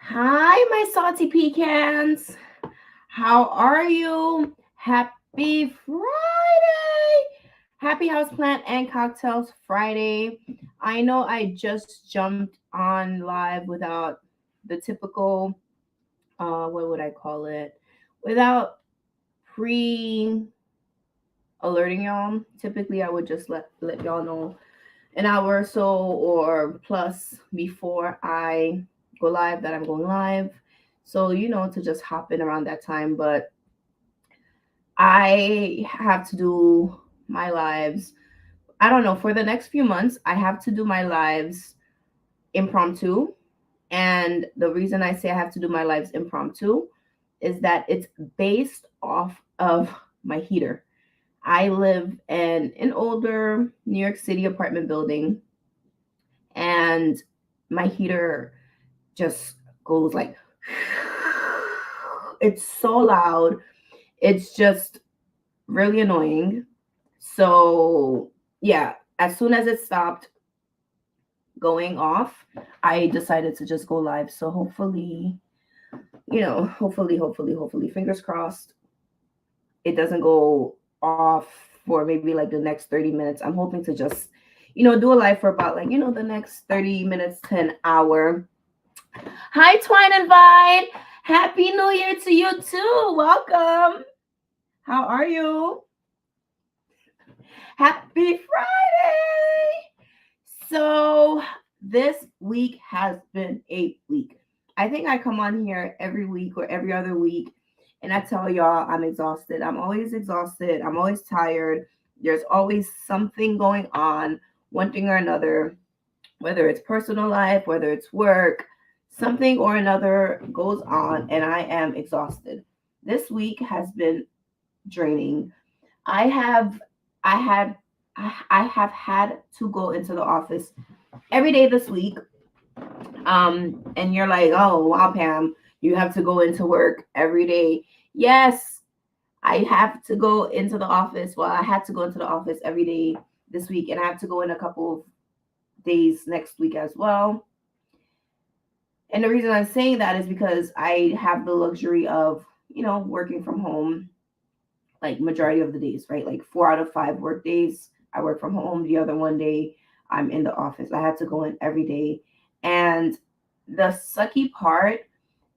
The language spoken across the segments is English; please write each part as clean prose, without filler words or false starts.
Hi, my salty pecans. How are you? Happy Friday! Happy Houseplant and Cocktails Friday. I know I just jumped on live without the typical, what would I call it? Without pre alerting y'all. Typically, I would just let y'all know an hour or so or plus before I go live that I'm going live. So, to just hop in around that time. But I have to do my lives. I don't know, for the next few months, I have to do my lives impromptu. And the reason I say I have to do my lives impromptu is that it's based off of my heater. I live in an older New York City apartment building, and my heater just goes like it's so loud. It's just really annoying. So, yeah, as soon as it stopped going off, I decided to just go live. So, hopefully, hopefully, fingers crossed, it doesn't go off for maybe like the next 30 minutes. I'm hoping to just, do a live for about like, the next 30 minutes to an hour. Hi, Twine and Vine. Happy New Year to you too. Welcome. How are you? Happy Friday. So, this week has been a week. I think I come on here every week or every other week and I tell y'all I'm exhausted. I'm always exhausted. I'm always tired. There's always something going on, one thing or another, whether it's personal life, whether it's work, something or another goes on, and I am exhausted. This week has been draining. I have, I had, I have had to go into the office every day this week. And you're like, oh wow, Pam, you have to go into work every day. Yes, I have to go into the office. Well, I had to go into the office every day this week, and I have to go in a couple of days next week as well. And the reason I'm saying that is because I have the luxury of, working from home like majority of the days, right? Like 4 out of 5 work days, I work from home. The other one day, I'm in the office. I had to go in every day. And the sucky part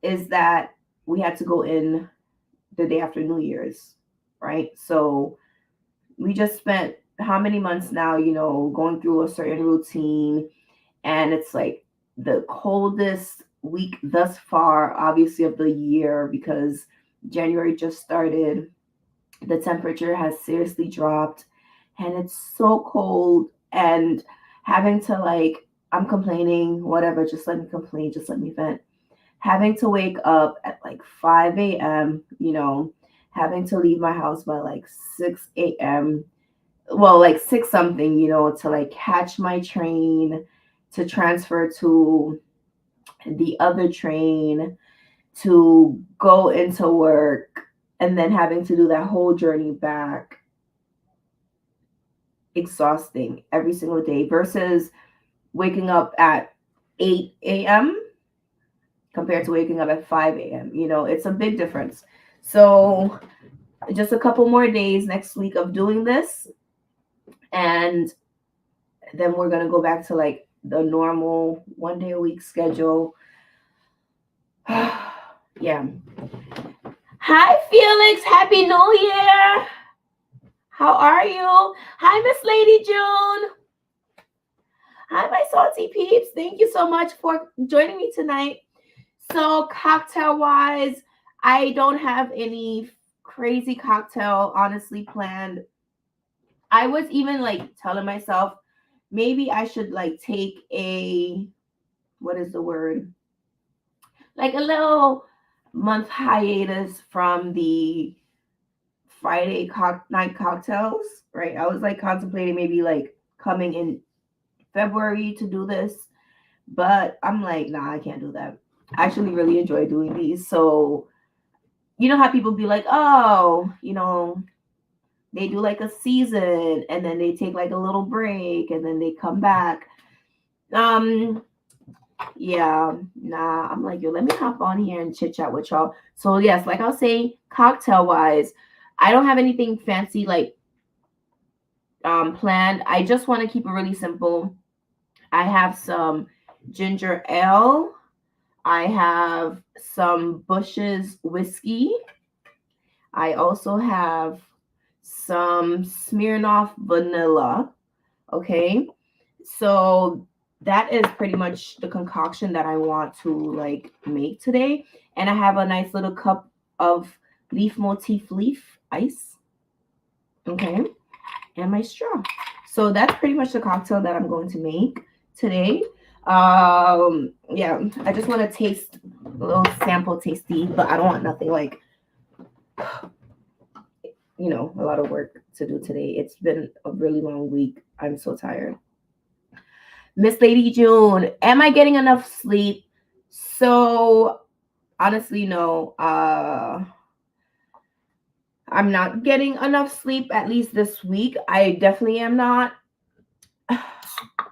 is that we had to go in the day after New Year's, right? So we just spent how many months now, going through a certain routine, and it's like the coldest week thus far, obviously, of the year because January just started. The temperature has seriously dropped and it's so cold, and having to like, I'm complaining, whatever, just let me complain, just let me vent. Having to wake up at like 5 a.m., having to leave my house by like 6 a.m., well, like 6 something, to like catch my train to transfer to the other train to go into work, and then having to do that whole journey back. Exhausting every single day versus waking up at 8 a.m. compared to waking up at 5 a.m. It's a big difference. So, just a couple more days next week of doing this, and then we're going to go back to like the normal 1 day a week schedule. Yeah. Hi, Felix. Happy New Year. How are you? Hi, Miss Lady June. Hi, my salty peeps. Thank you so much for joining me tonight. So, cocktail wise, I don't have any crazy cocktail honestly planned. I was even like telling myself maybe I should like take a, what is the word? Like a little month hiatus from the Friday night cocktails, right? I was like contemplating maybe like coming in February to do this, but I'm like, nah, I can't do that. I actually really enjoy doing these. So, you know how people be like, oh, they do like a season and then they take like a little break and then they come back. Um, Yeah, nah, I'm like, yo, let me hop on here and chit chat with y'all. So yes, like I was saying, cocktail wise, I don't have anything fancy like planned. I just want to keep it really simple. I have some ginger ale. I have some Bush's whiskey. I also have some Smirnoff vanilla. Okay. So that is pretty much the concoction that I want to like make today. And I have a nice little cup of leaf motif leaf ice. Okay. And my straw. So that's pretty much the cocktail that I'm going to make today. Yeah, I just want to taste a little sample tasty, but I don't want nothing like, a lot of work to do today. It's been a really long week. I'm so tired. Miss Lady June, am I getting enough sleep? So honestly, no. I'm not getting enough sleep, at least this week. I definitely am not.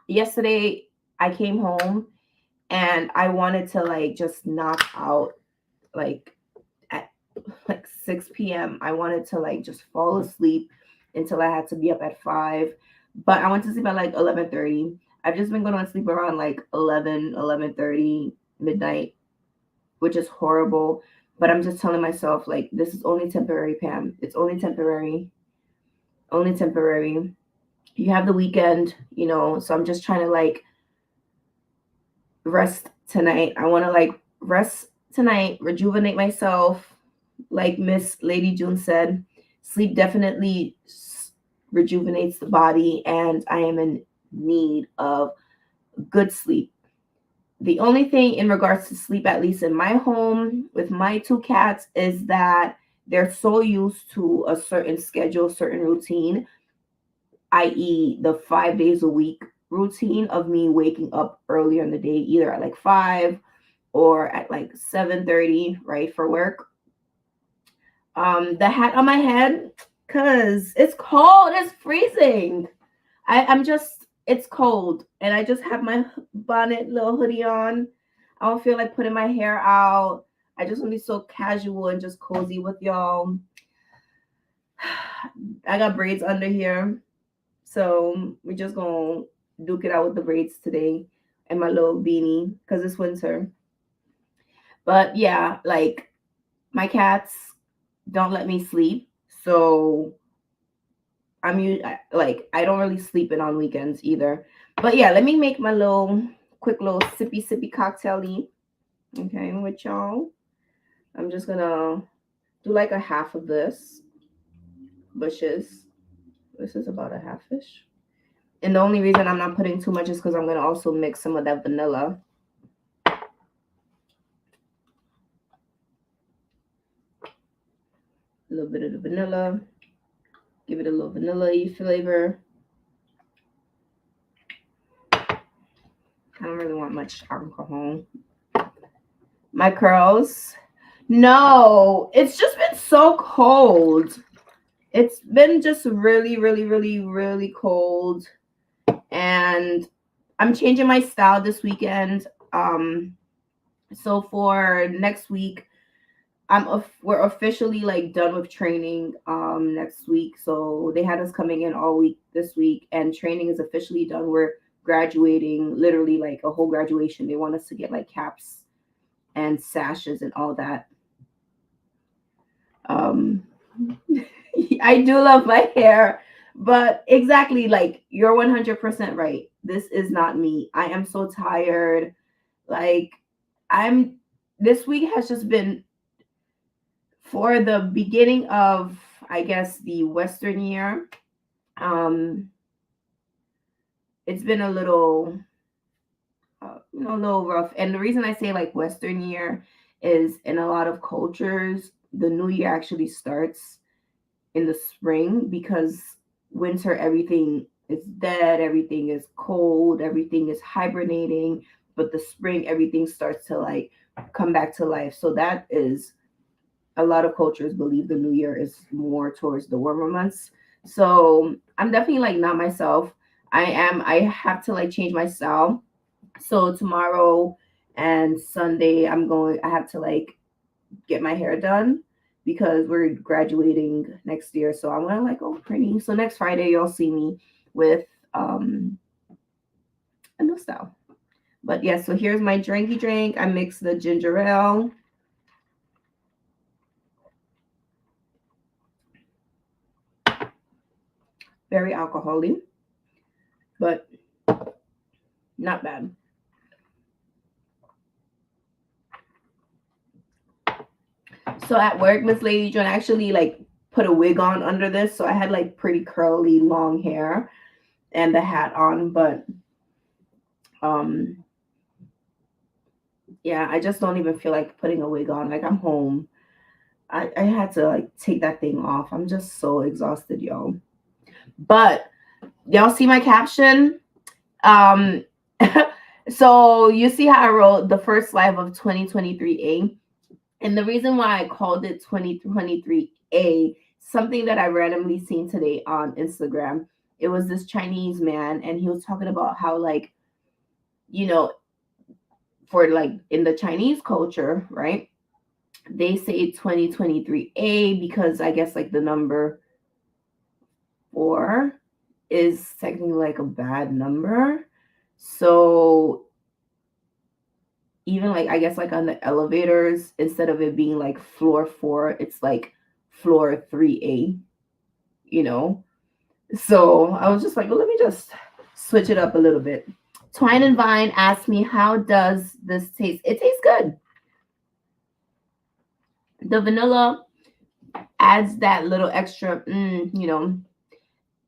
Yesterday I came home and I wanted to like just knock out like at like 6 p.m. I wanted to like just fall asleep until I had to be up at 5. But I went to sleep at like 11:30. I've just been going to sleep around like 11:30 midnight, which is horrible. But I'm just telling myself like this is only temporary, Pam. It's only temporary. Only temporary. You have the weekend, so I'm just trying to like rest tonight. I want to like rest tonight, rejuvenate myself. Like Miss Lady June said, sleep definitely rejuvenates the body, and I am in need of good sleep. The only thing in regards to sleep, at least in my home with my two cats, is that they're so used to a certain schedule, certain routine, i.e., the 5 days a week routine of me waking up earlier in the day, either at like 5 or at like 7:30, right, for work. The hat on my head, cause it's cold, it's freezing. I'm just it's cold, and I just have my bonnet, little hoodie on. I don't feel like putting my hair out. I just want to be so casual and just cozy with y'all. I got braids under here, so we just gonna duke it out with the braids today and my little beanie because it's winter. But yeah, like my cats don't let me sleep, so like I don't really sleep in on weekends either. But yeah, let me make my little quick little sippy cocktail. Okay, with y'all. I'm just gonna do like a half of this Bushes. This is about a half-ish. And the only reason I'm not putting too much is because I'm gonna also mix some of that vanilla. A little bit of the vanilla. Give it a little vanilla-y flavor. I don't really want much alcohol. My curls. No, it's just been so cold. It's been just really, really, really, really cold. And I'm changing my style this weekend. So for next week, we're officially like done with training next week. So they had us coming in all week this week, and training is officially done. We're graduating, literally like a whole graduation. They want us to get like caps and sashes and all that. Um I do love my hair, but exactly, like you're 100% right. This is not me. I am so tired. Like I'm this week has just been for the beginning of, I guess, the Western year. Um it's been a little a little rough. And the reason I say like Western year is in a lot of cultures, the new year actually starts in the spring because winter everything is dead, everything is cold, everything is hibernating, but the spring everything starts to like come back to life. So that is a lot of cultures believe the new year is more towards the warmer months. So I'm definitely like not myself. I have to like change my style. So tomorrow and Sunday, I have to like get my hair done because we're graduating next year. So I want to like go pretty. So next Friday, you'll see me with a new style. But yeah, so here's my drinky drink. I mix the ginger ale. Very alcoholic, but not bad. So at work, Miss Lady John actually like put a wig on under this. So I had like pretty curly long hair and the hat on, but um yeah, I just don't even feel like putting a wig on. Like I'm home. I had to like take that thing off. I'm just so exhausted, y'all. But y'all see my caption? Um so you see how I wrote the first live of 2023A. And the reason why I called it 2023A, something that I randomly seen today on Instagram, it was this Chinese man, and he was talking about how, like, you know, for like in the Chinese culture, right? They say 2023A because I guess like the number 4 is technically like a bad number. So even like I guess like on the elevators, instead of it being like floor 4, it's like floor 3A, you know. So I was just like, well, let me just switch it up a little bit. Twine and Vine asked me, how does this taste? It tastes good. The vanilla adds that little extra, you know,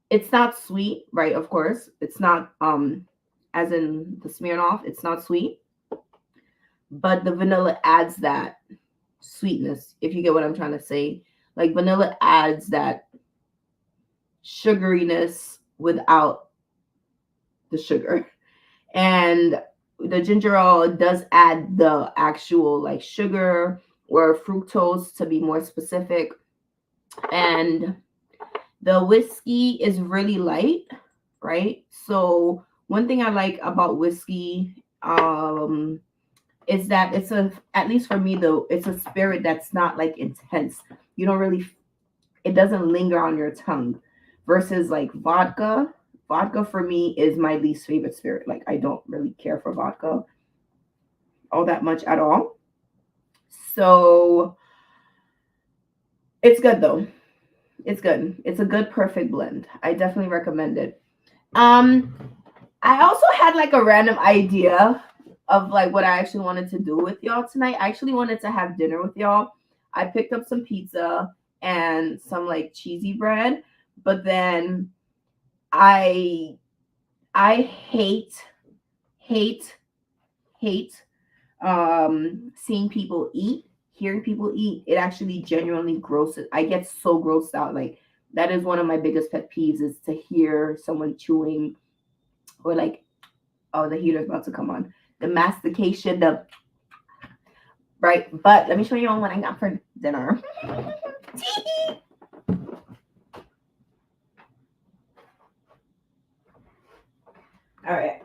it's not sweet, right? Of course, it's not as in the Smirnoff, it's not sweet, but the vanilla adds that sweetness, if you get what I'm trying to say. Like vanilla adds that sugariness without the sugar. And the ginger ale does add the actual like sugar or fructose, to be more specific. And the whiskey is really light, right? So one thing I like about whiskey is that it's a, at least for me though, it's a spirit that's not like intense. You don't really, it doesn't linger on your tongue, versus like vodka. Vodka for me is my least favorite spirit. Like I don't really care for vodka all that much at all. So it's good though. It's good. It's a good perfect blend. I definitely recommend it. Um I also had like a random idea of like what I actually wanted to do with y'all tonight. I actually wanted to have dinner with y'all. I picked up some pizza and some like cheesy bread, but then I I hate hate seeing people eat, hearing people eat. It actually genuinely grosses. I get so grossed out. Like that is one of my biggest pet peeves, is to hear someone chewing, or like, oh, the heater's about to come on. The mastication, the right. But let me show you what I got for dinner. All right.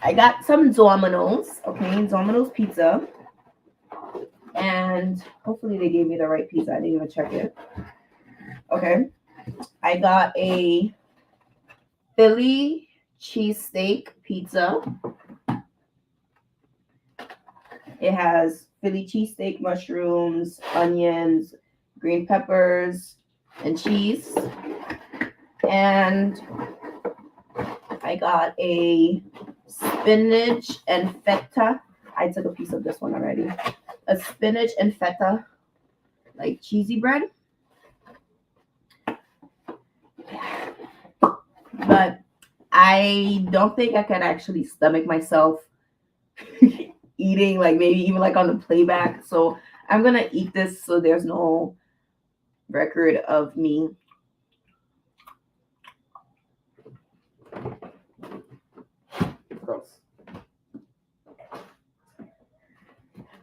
I got some Domino's, okay, Domino's pizza. And hopefully they gave me the right pizza. I didn't even check it. Okay. I got a Philly cheesesteak pizza. It has Philly cheesesteak, mushrooms, onions, green peppers, and cheese. And I got a spinach and feta. I took a piece of this one already. A spinach and feta, like cheesy bread. But I don't think I could actually stomach myself eating, like maybe even like on the playback. So I'm gonna eat this so there's no record of me. Gross.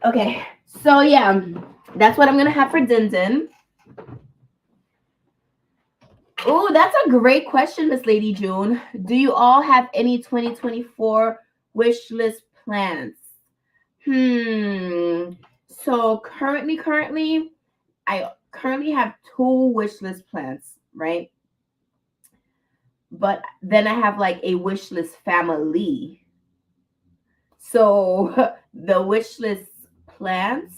Okay, so yeah, that's what I'm gonna have for din din. Oh, that's a great question, Miss Lady June. Do you all have any 2024 wish list plans? So currently, I currently have 2 wish list plans, right? But then I have like a wish list family. So the wish list plans,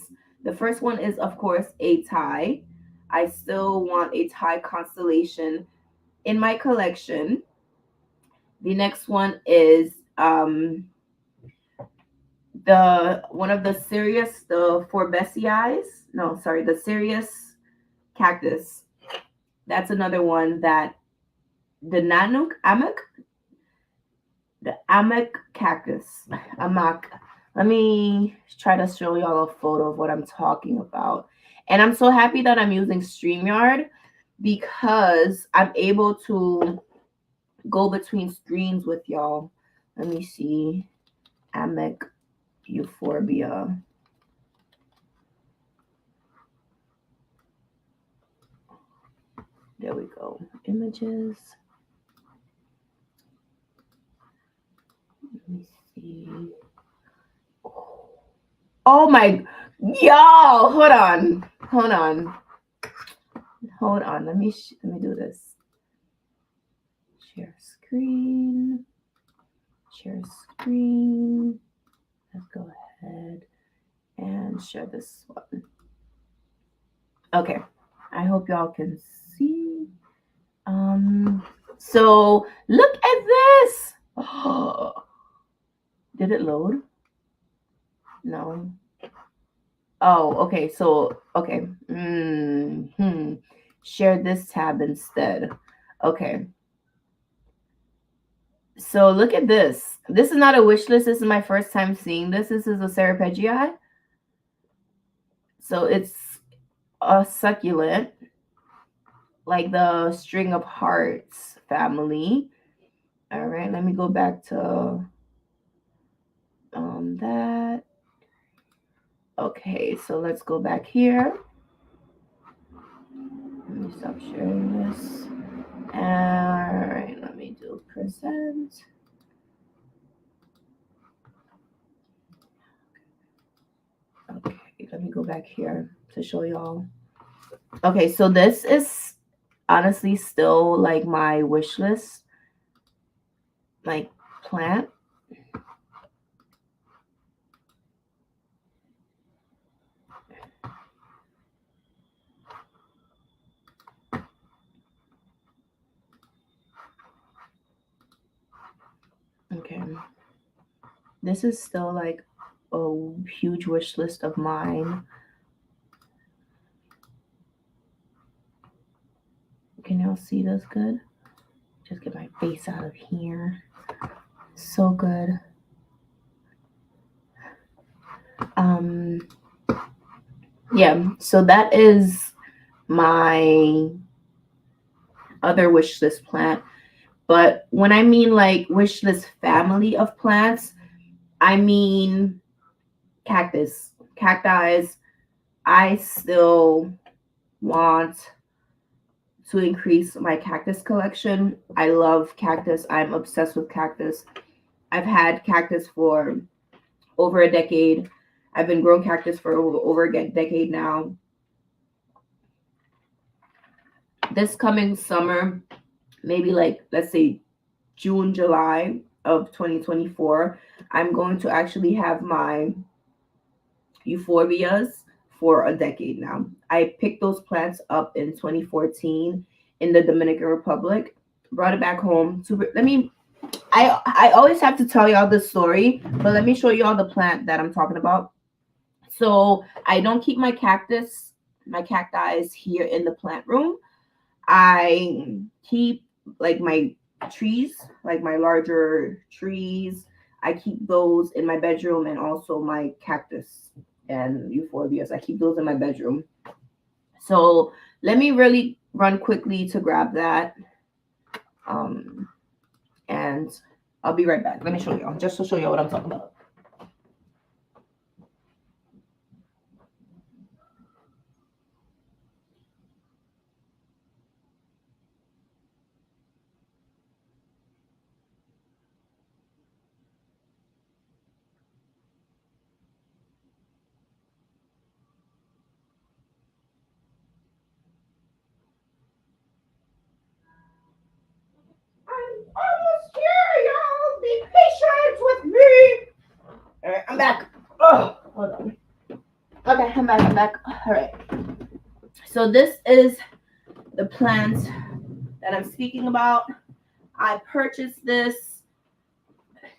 the first one is of course a tie. I still want a tie constellation in my collection. The next one is the one of the Sirius, the Forbesiais. No, sorry, the Sirius cactus. That's another one that the Nanook Amak, the Amak cactus. Amak. Let me try to show y'all a photo of what I'm talking about. And I'm so happy that I'm using StreamYard because I'm able to go between screens with y'all. Let me see. Amek Euphorbia. There we go. Images. Let me see. Oh my, y'all, hold on. Let me do this. Share screen. Let's go ahead and share this one. Okay, I hope y'all can see. So look at this. Oh, did it load? No. Oh, okay. So okay. Share this tab instead. Okay. So look at this. This is not a wish list. This is my first time seeing this. This is a Serapegii. So it's a succulent, like the string of hearts family. All right, let me go back to that. Okay, so let's go back here. Let me stop sharing this. All right, let me do present. Okay, let me go back here to show y'all. Okay, so this is honestly still like my wish list, like plant. Okay, this is still like a huge wish list of mine. Can y'all see this good? Just get my face out of here. So good. Yeah, so that is my other wish list plant. But when I mean like wish list family of plants, I mean cacti. I still want to increase my cactus collection. I love cactus. I'm obsessed with cactus. I've had cactus for over a decade. I've been growing cactus for over a decade now. This coming summer, maybe like let's say June, July of 2024, I'm going to actually have my euphorbias for a decade now. I picked those plants up in 2014 in the Dominican Republic, brought it back home. I always have to tell y'all this story, but let me show y'all the plant that I'm talking about. So I don't keep my cacti here in the plant room. I keep like my trees, like my larger trees. I keep those in my bedroom, and also my cactus and euphorbias. I keep those in my bedroom. So let me really run quickly to grab that. And I'll be right back. Let me show y'all, just to show y'all what I'm talking about. I'm back. Oh, hold on. Okay, I'm back. I'm back. All right. So this is the plant that I'm speaking about. I purchased this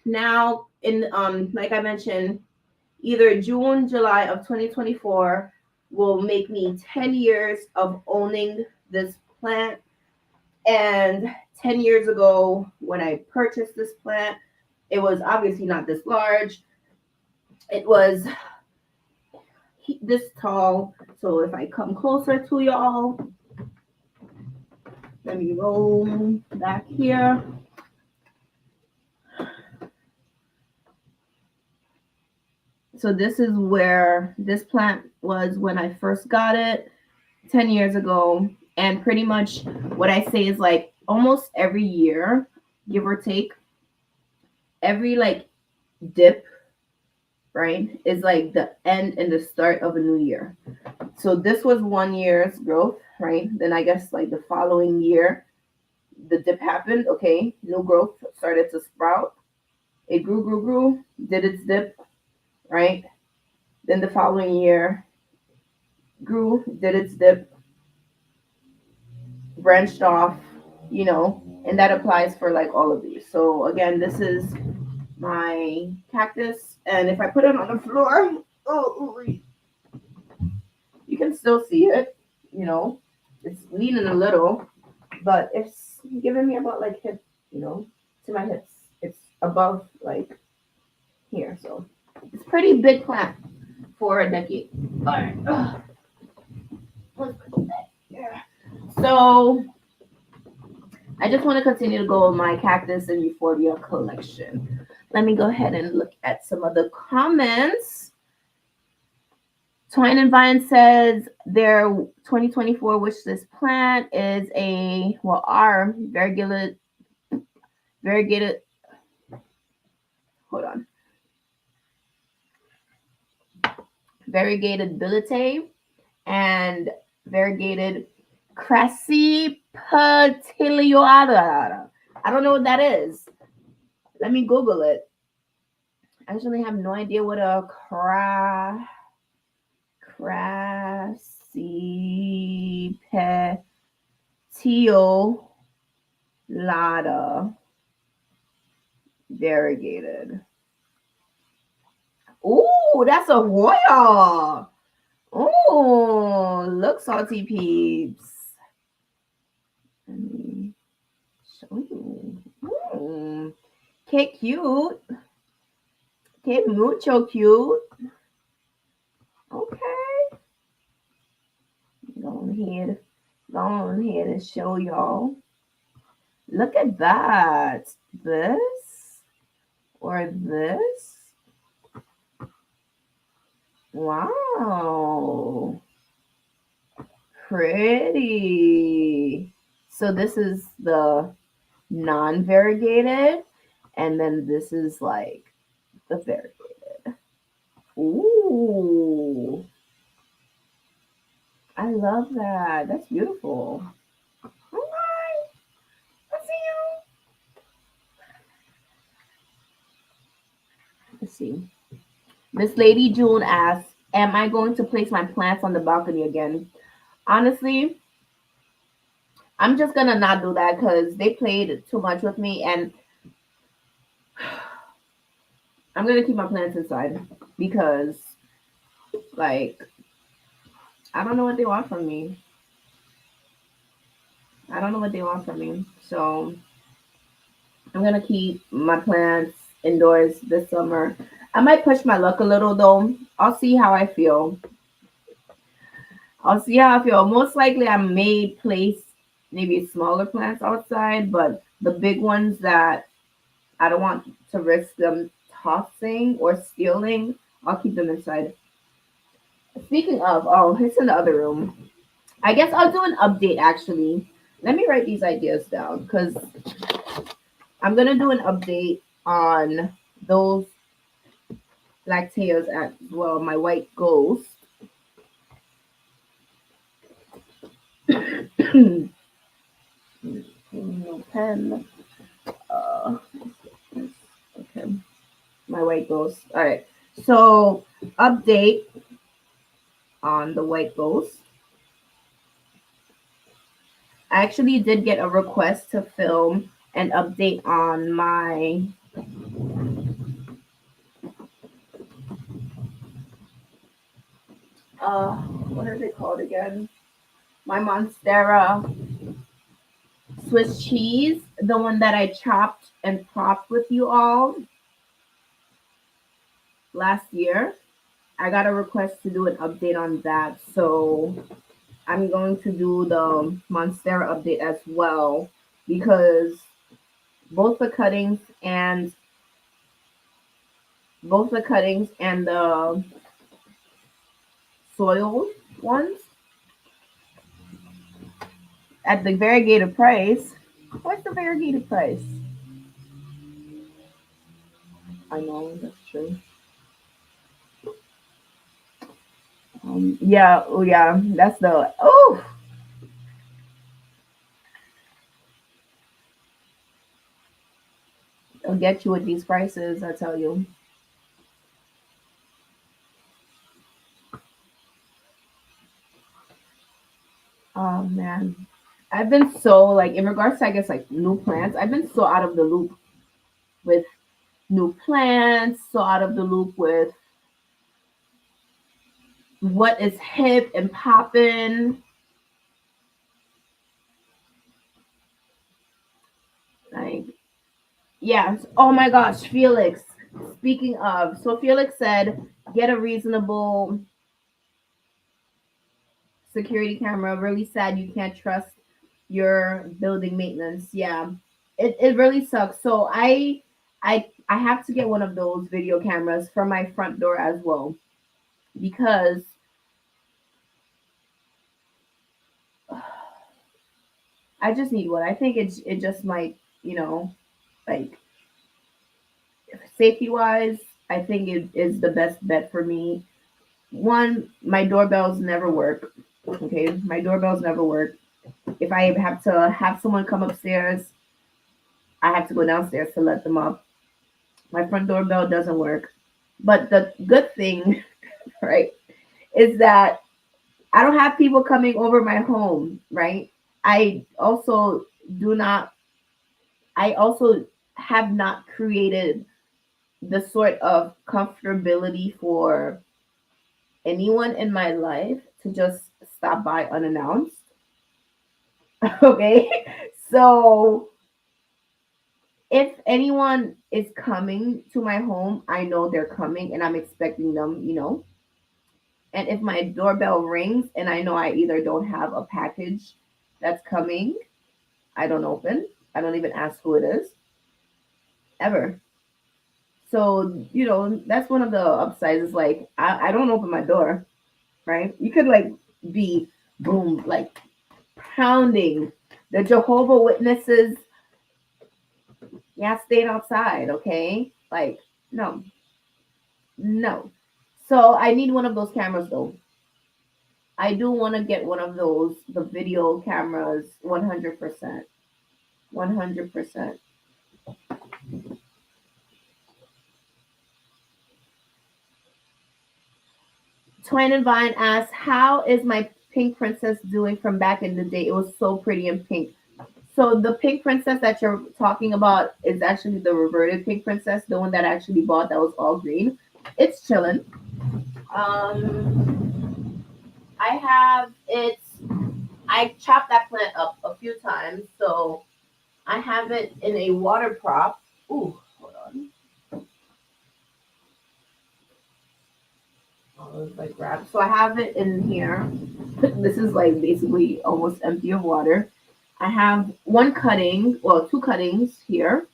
now in like I mentioned, either June, July of 2024 will make me 10 years of owning this plant. And 10 years ago, when I purchased this plant, it was obviously not this large. It was this tall. So if I come closer to y'all, let me roll back here. So this is where this plant was when I first got it 10 years ago. And pretty much what I say is like almost every year, give or take, every like dip, right, is like the end and the start of a new year. So this was 1 year's growth, right? Then I guess like the following year, the dip happened. Okay, new growth started to sprout. It grew, did its dip, right? Then the following year, grew, did its dip, branched off, and that applies for like all of these. So again, this is my cactus, and if I put it on the floor, oh, you can still see it. It's leaning a little, but it's giving me about like hip, to my hips. It's above like here, so it's pretty big plant for a decade. All right, let's put that here. So I just want to continue to go with my cactus and euphorbia collection. Let me go ahead and look at some of the comments. Twine and Vine says their 2024 wish list plant is our variegated, hold on, variegated billet and variegated crassipatillioata. I don't know what that is. Let me Google it. I actually have no idea what a crassipatillata variegated. Ooh, that's a royal. Oh, look, salty peeps. Let me show you. Okay, cute. Okay, mucho cute. Okay. Go on ahead and show y'all. Look at that. This or this. Wow. Pretty. So this is the non-variegated, and then this is like the variegated. Ooh. I love that. That's beautiful. Alright. Let's see. Miss Lady June asks, am I going to place my plants on the balcony again? Honestly, I'm just gonna not do that because they played too much with me, and I'm gonna keep my plants inside because, like, I don't know what they want from me. So I'm gonna keep my plants indoors this summer. I might push my luck a little though. I'll see how I feel. Most likely, I may place maybe smaller plants outside, but the big ones that I don't want to risk them tossing or stealing, I'll keep them inside. Speaking of, oh, it's in the other room. I guess I'll do an update actually. Let me write these ideas down because I'm gonna do an update on those lacteas as well. My white ghost. No pen. Okay. My white ghost. All right. So, update on the white ghost. I actually did get a request to film an update on my what is it called again? My Monstera Swiss cheese, the one that I chopped and propped with you all last year. I got a request to do an update on that, so I'm going to do the Monstera update as well because both the cuttings and the soil ones at the variegated price. What's the variegated price? I know that's true. Yeah, oh yeah, that's the oh. I'll get you with these prices. I tell you. Oh man, I've been so like in regards to I guess like new plants. I've been so out of the loop with new plants. So out of the loop with what is hip and popping. Like yes. Oh my gosh, Felix. Speaking of, so Felix said get a reasonable security camera. Really sad you can't trust your building maintenance. Yeah, it really sucks. So I have to get one of those video cameras for my front door as well because I just need one. I think it just might like safety wise. I think it is the best bet for me. One, my doorbells never work. Okay, my doorbells never work. If I have to have someone come upstairs, I have to go downstairs to let them up. My front doorbell doesn't work. But the good thing, right, is that I don't have people coming over my home, right? I also do not, I also have not created the sort of comfortability for anyone in my life to just stop by unannounced. Okay. So if anyone is coming to my home, I know they're coming and I'm expecting them. And if my doorbell rings and I know I either don't have a package that's coming, I don't open. I don't even ask who it is ever. So, that's one of the upsides is like I don't open my door, right? You could like be boom, like pounding. The Jehovah Witnesses, yeah, staying outside, okay? Like, no, no. So I need one of those cameras though. I do want to get one of those, the video cameras, 100%. 100%. Twine and Vine asks, how is my pink princess doing from back in the day? It was so pretty and pink. So the pink princess that you're talking about is actually the reverted pink princess, the one that I actually bought that was all green. It's chilling. I have it's I chopped that plant up a few times, so I have it in a water prop. Ooh, hold on. Like wrap. So I have it in here. This is like basically almost empty of water. I have one cutting, well, two cuttings here,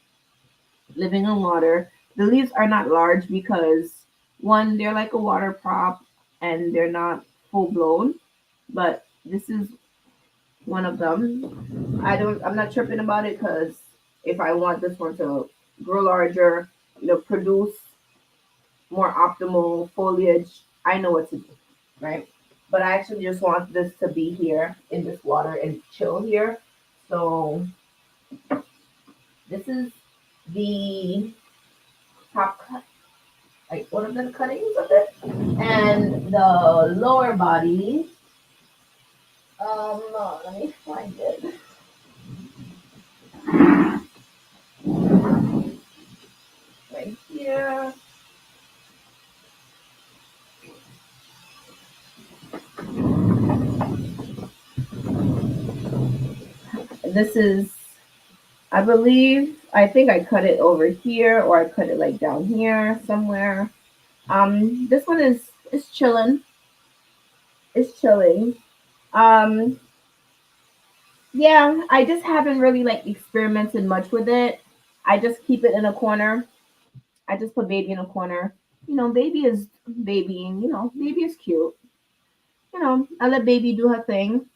living in water. The leaves are not large because one, they're like a water prop and they're not full blown. But this is one of them. I'm not tripping about it because if I want this one to grow larger, produce more optimal foliage, I know what to do, right? But I actually just want this to be here in this water and chill here. So this is the top cut. Like one of the cuttings of it. And the lower body, let me find it. Right here. This is, I think I cut it over here or I cut it like down here somewhere. This one is chilling. It's chilling. Um, yeah, I just haven't really like experimented much with it. I just keep it in a corner. I just put baby in a corner. Baby is babying. Baby is cute. I let baby do her thing.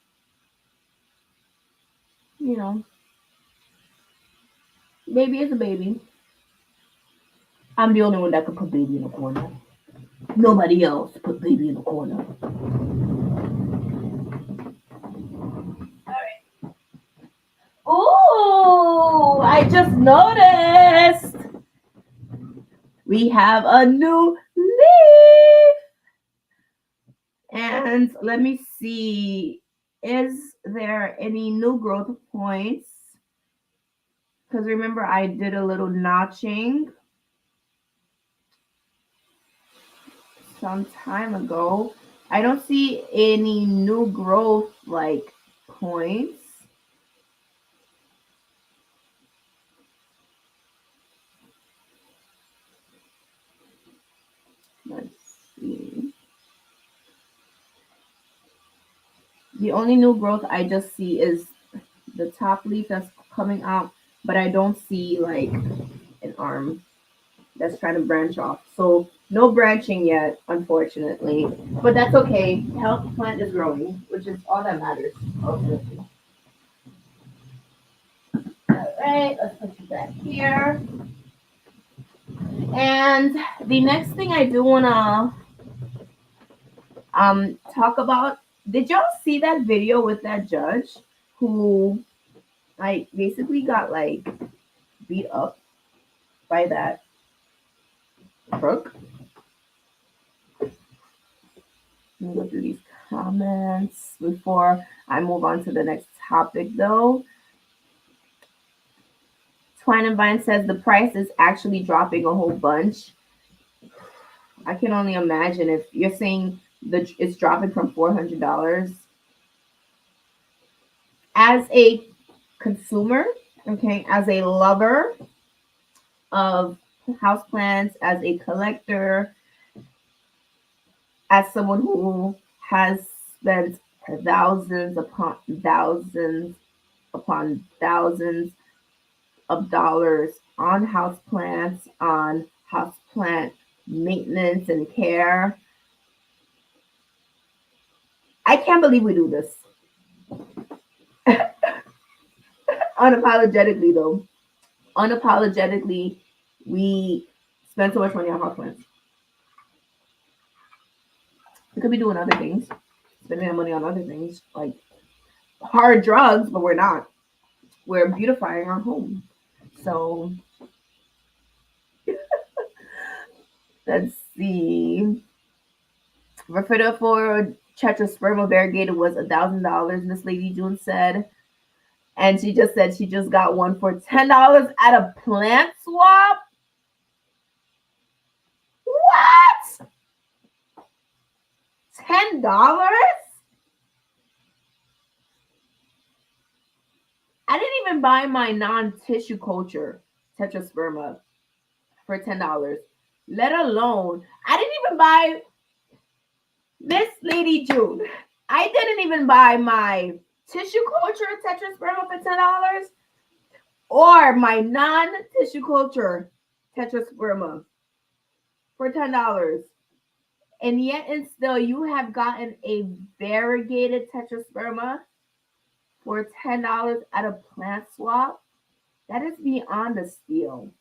You know, baby is a baby. I'm the only one that can put baby in a corner. Nobody else put baby in a corner. Oh, I just noticed we have a new leaf. And let me see, is there any new growth points? Because remember, I did a little notching some time ago. I don't see any new growth like points. Let's see. The only new growth I just see is the top leaf that's coming out, but I don't see like an arm that's trying to branch off. So no branching yet, unfortunately. But that's okay. Health plant is growing, which is all that matters, ultimately. All right, let's put you back here. And the next thing I do wanna talk about, did y'all see that video with that judge who like basically got like beat up by that crook? Let me go through these comments before I move on to the next topic though. Twine and Vine says the price is actually dropping a whole bunch. I can only imagine if you're saying it's dropping from $400. As a consumer, okay, as a lover of houseplants, as a collector, as someone who has spent thousands upon thousands of dollars on houseplants, on houseplant maintenance and care. I can't believe we do this. Unapologetically, though. Unapologetically, we spend so much money on houseplants. We could be doing other things, spending our money on other things like hard drugs, but we're not. We're beautifying our home. So let's see. Referral for Tetrasperma variegated was $1,000. Miss Lady June said, and she just said she just got one for $10 at a plant swap. What? $10? I didn't even buy my non-tissue culture Tetrasperma for $10. Let alone, I didn't even buy Miss Lady June. I didn't even buy my tissue culture Tetrasperma for $10 or my non-tissue culture Tetrasperma for $10. And yet and still you have gotten a variegated Tetrasperma for $10 at a plant swap. That is beyond a steal.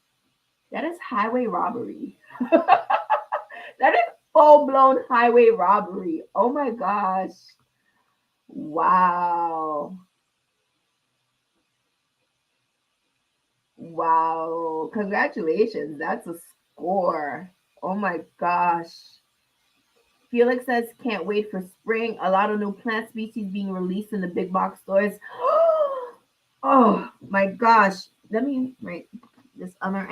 That is highway robbery. That is full blown highway robbery. Oh my gosh. Wow. Wow. Congratulations. That's a score. Oh my gosh. Felix says can't wait for spring. A lot of new plant species being released in the big box stores. Oh my gosh. Let me write this other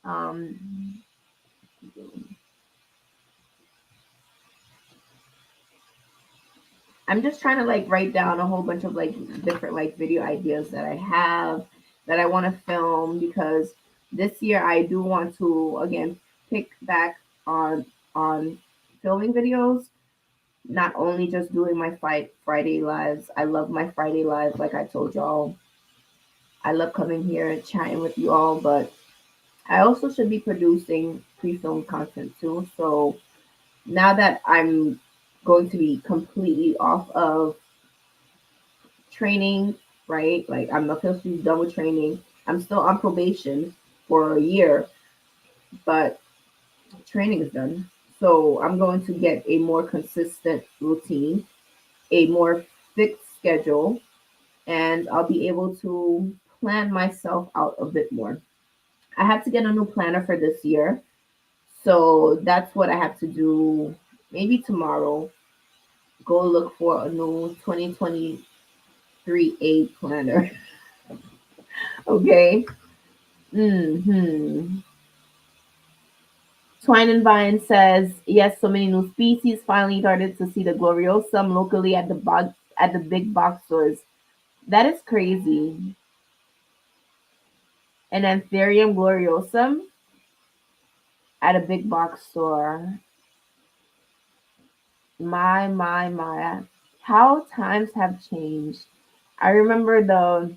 um I'm just trying to like write down a whole bunch of like different like video ideas that I have that I want to film because this year I do want to again pick back on filming videos, not only just doing my Friday lives. I love my Friday lives like I told y'all. I love coming here and chatting with you all, but I also should be producing pre-film content too. So now that I'm going to be completely off of training, right? Like I'm officially done with training. I'm still on probation for a year, but training is done. So I'm going to get a more consistent routine, a more fixed schedule, and I'll be able to plan myself out a bit more. I have to get a new planner for this year. So that's what I have to do maybe tomorrow. Go look for a new 2023 A planner. Okay. Hmm. Twine and Vine says, yes, so many new species finally started to see the gloriosum locally at the big box stores. That is crazy. An Anthurium gloriosum at a big box store. My. How times have changed. I remember the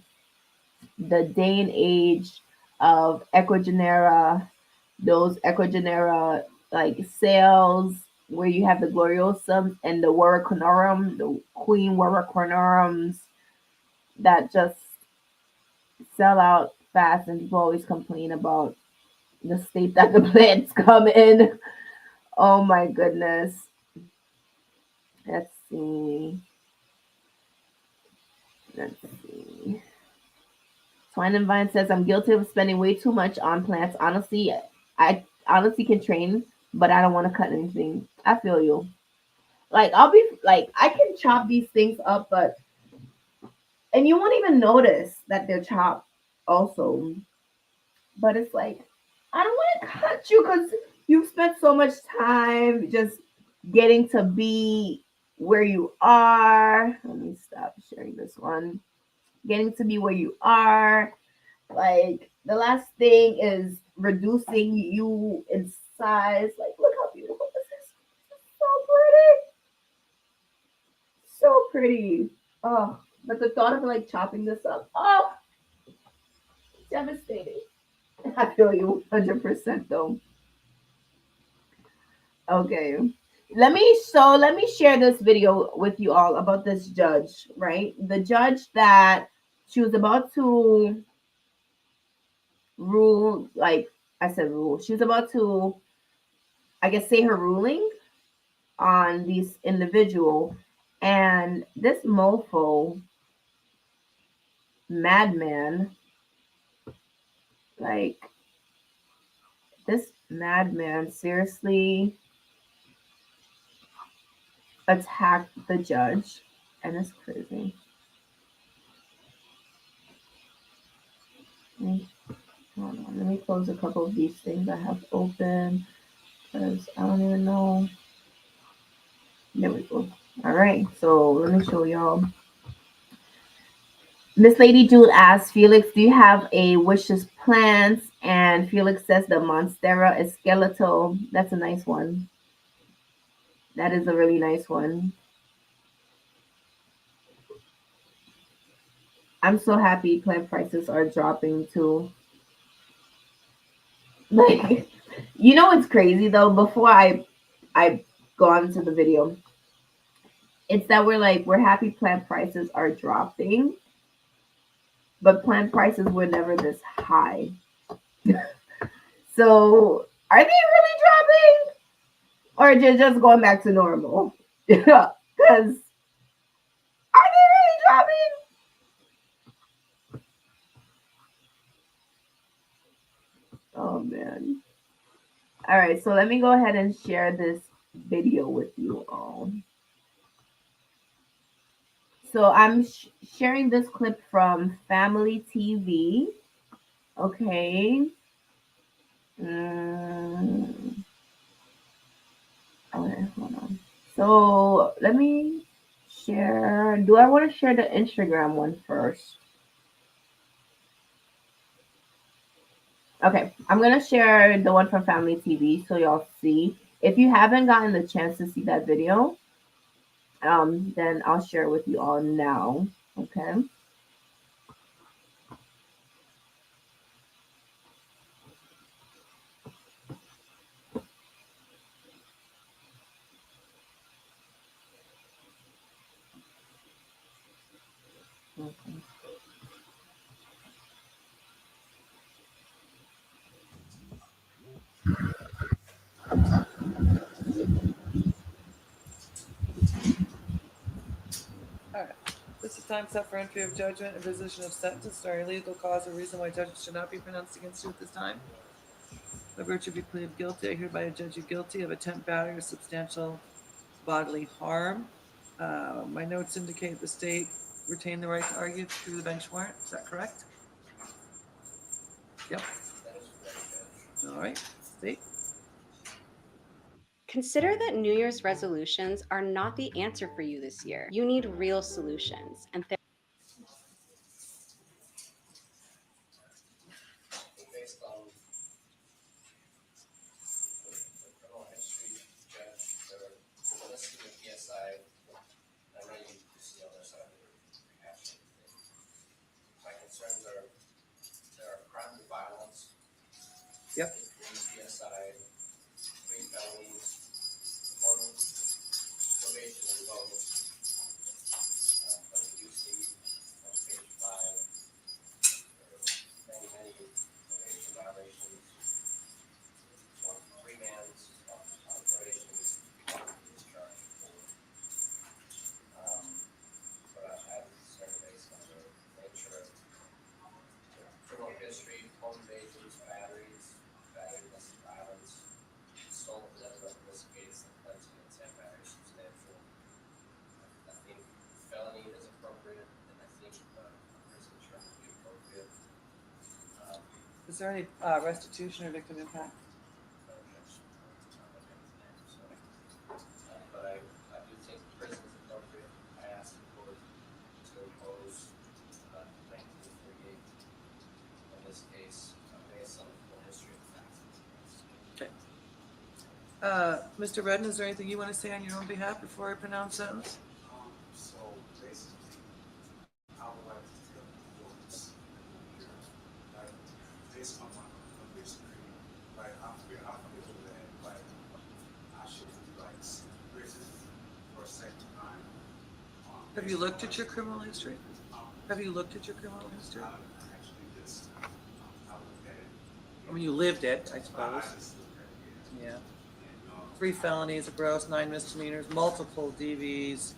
day and age of Equigenera, those Equigenera like sales where you have the Gloriosums and the Warwickinorum, the Queen Warwickinorums that just sell out fast, and people always complain about the state that the plants come in. Oh my goodness. Let's see. Let's see. Twine and Vine says, I'm guilty of spending way too much on plants. Honestly, I honestly can train, but I don't want to cut anything. I feel you. Like, I'll be like, I can chop these things up, but, and you won't even notice that they're chopped also. But it's like, I don't want to cut you because you've spent so much time just getting to be where you are. Let me stop sharing this one. Getting to be where you are. Like the last thing is reducing you in size. Like, look how beautiful this is. So pretty. So pretty. Oh, but the thought of like chopping this up, oh, devastating. I feel you 100% though. Okay. Let me share this video with you all about this judge, right? The judge that she was about to rule, like I said rule. She was about to, I guess, say her ruling on this individual, and this mofo madman, like this madman seriously attacked the judge, and it's crazy. Hold on, let me close a couple of these things I have open because I don't even know. There we go. All right, so let me show y'all. Miss Lady Jude asks Felix, "Do you have a wishes plants?" And Felix says the Monstera is skeletal. That's a nice one. That is a really nice one. I'm so happy plant prices are dropping too. Like, you know what's crazy though? Before I go on to the video, it's that we're happy plant prices are dropping, but plant prices were never this high. So are they really dropping, or just going back to normal? Because are they really dropping? Oh man. All right, so let me go ahead and share this video with you all. So I'm sharing this clip from Family TV. Okay. Mm, okay, hold on. So let me share. Do I want to share the Instagram one first? Okay, I'm gonna share the one from Family TV so y'all see. If you haven't gotten the chance to see that video, then I'll share with you all now. Okay. Okay. All right. This is time set for entry of judgment and position of sentence. Is there any legal cause or reason why judgment should not be pronounced against you at this time? By virtue of your plea of guilty, I hereby judge you guilty of attempt battery or substantial bodily harm. My notes indicate the state retained the right to argue through the bench warrant. Is that correct? Yep. All right. State. Consider that New Year's resolutions are not the answer for you this year. You need real solutions. And Based on the criminal history, Judge, they're listed in PSI. I know you see on their side of the rehash everything. My concerns are there are crimes of violence. Yep. In PSI, 3 felonies, 1 probation revoked. But you do see on page 5, there are many, many probation violations. 1 remands on probation, 1 discharge for. But I have concern based on the nature of criminal history, home invasions, batteries, battery domestic violence, assault that ended up in this case, and plenty of intent battery substantial. I think felony is appropriate, and I think prison term would be appropriate. Is there any restitution or victim impact? But I do think prison is appropriate. I asked the court to impose 1948 in this case based on the full history of the facts. Okay. Mr. Redden, is there anything you want to say on your own behalf before I pronounce sentence? So basically, I would like to tell the courts here, like, based on my history, like, I feel that, like, I should be, like, sent to prison for a second time. Have you looked at your criminal history? Have you looked at your criminal history? I actually just, I looked at it. I mean, you lived it, I I suppose. just looked at it, Yeah. and, 3 felonies, a gross, 9 misdemeanors, multiple DVs.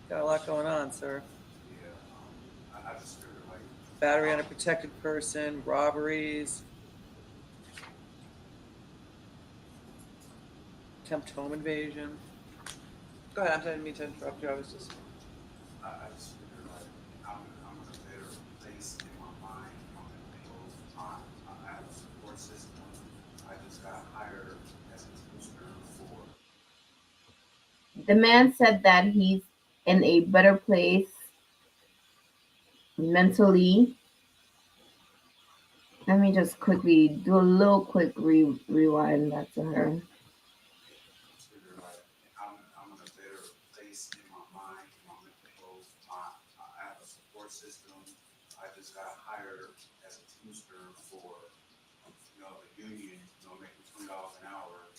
Got a lot going on, sir. yeah, I just figured, like, Battery on a protected person, robberies, attempt home invasion. Go ahead, I didn't mean to interrupt you. I was just. I just figured, like, I'm in a better place in my mind, I'm in a close time, I have a support system, I just got hired as a teacher for. The man said that he's in a better place mentally. Let me just quickly do a little quick rewind back to her. Figure, like, I'm in a better place in my mind, my mental health, I have a support system, I just got hired as a teacher for, the union, making $20 an hour,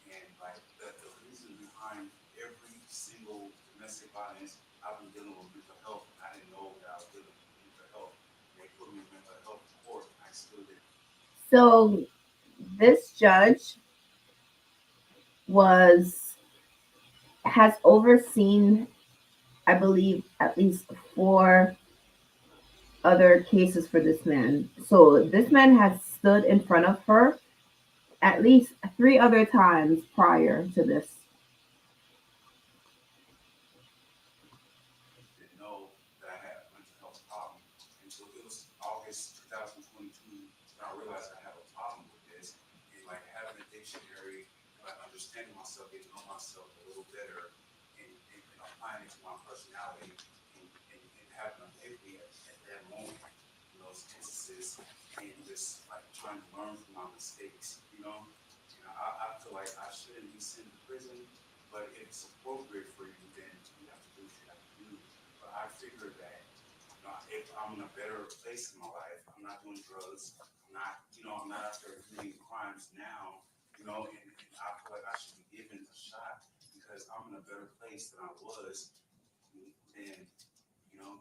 and like, the reason behind every single domestic violence, I've been dealing with mental health, I didn't know that I was dealing with mental health, they put me in mental health court, I still didn't. So this judge has overseen, I believe, at least 4 other cases for this man. So this man has stood in front of her at least 3 other times prior to this. Didn't know that I had a mental health problem until it was August 2022. And I realized I have a problem with this, and like having a dictionary, like understanding myself, getting to know myself a little better, and applying it to my personality, and having an epiphany at that moment in those instances, and just like trying to learn from my mistakes, you know. And I feel like I shouldn't be sent to prison, but if it's appropriate for you, then you have to do what you have to do. But I figured that, you know, if I'm in a better place in my life, I'm not doing drugs, I'm not out there committing crimes now, and I feel like I should be given a shot because I'm in a better place than I was then,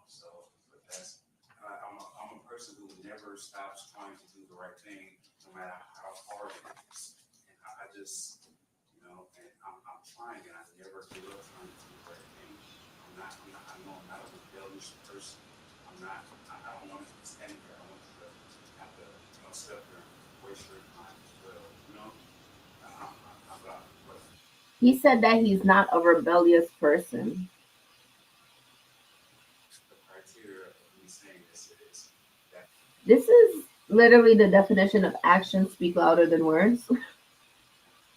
so, but I'm a person who never stops trying to do the right thing, no matter how hard it is. And I just, and I'm trying, and I never give up trying to do the right thing. I know I'm not a rebellious person. I don't want to be standing there. I want you to have to, sit up there and waste your time as well, I'm about, but He said that he's not a rebellious person. the criteria of me saying this is that This is literally the definition of actions speak louder than words.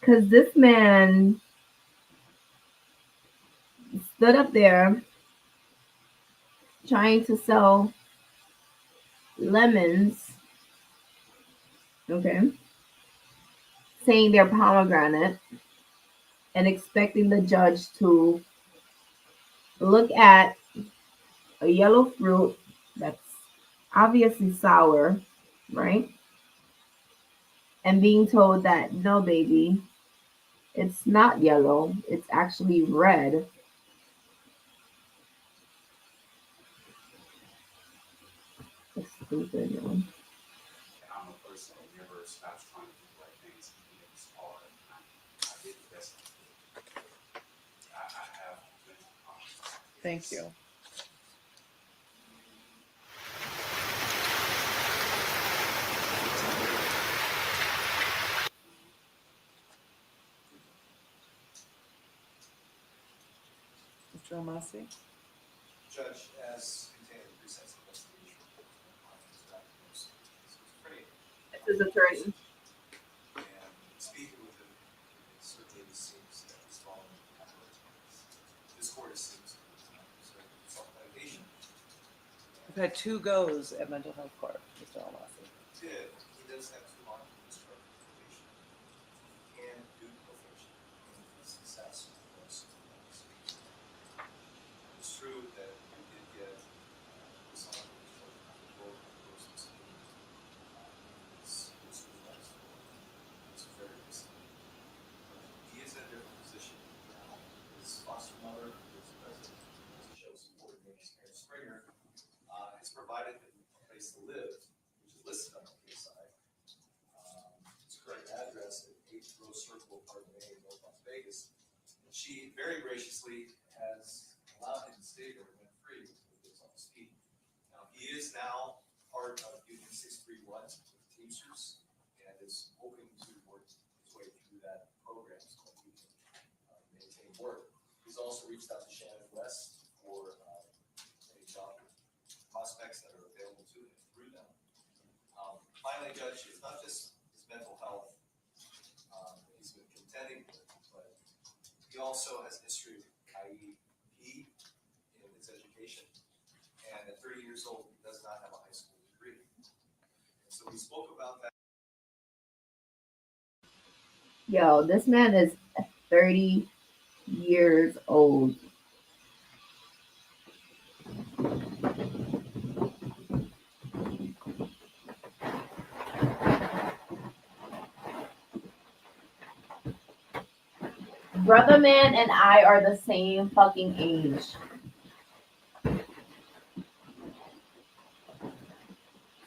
Because this man stood up there trying to sell lemons, okay, saying they're pomegranate, and expecting the judge to look at a yellow fruit that's obviously sour, right? And being told that, no, baby, it's not yellow, it's actually red. It's stupid, man. I'm a person who never stops trying to do the right things, even if it's hard. And I did the best I could. I have mental problems. Thank you. Mr. Almasi? Judge, as contained in the pre-sentence investigation report, my client was diagnosed with schizophrenia. It's his attorney. And speaking with him, it certainly seems that he's following the proper advice. This court assumes that he's not concerned with self-medication. I've had 2 goes at mental health court, Mr. Almasi. He does have 2 months of discharge from probation. He can, due to probation, gain success with most investigations. It's true that we did get this on discharge from parole for the first misdemeanor. His life story was very recent. He is in a different position now. His foster mother, who is present to show support, named Mary Springer, has provided him a place to live, which is listed on the PSI. His current address at 8 Rose Circle, Apartment A, North Las Vegas. And she very graciously has allowed him to stay there rent free until he gets on his feet. Now, he is now part of Union 631 with Teamsters and is hoping to work his way through that program so that he can maintain work. He's also reached out to Shannon West for any job prospects that are available to him through them. Finally, Judge, it's not just his mental health that he's been contending with, but he also has a history of IEP in his education. And at 30 years old, he does not have a high school degree. And so we spoke about that. Yo, this man is 30 years old. Brother man and I are the same fucking age.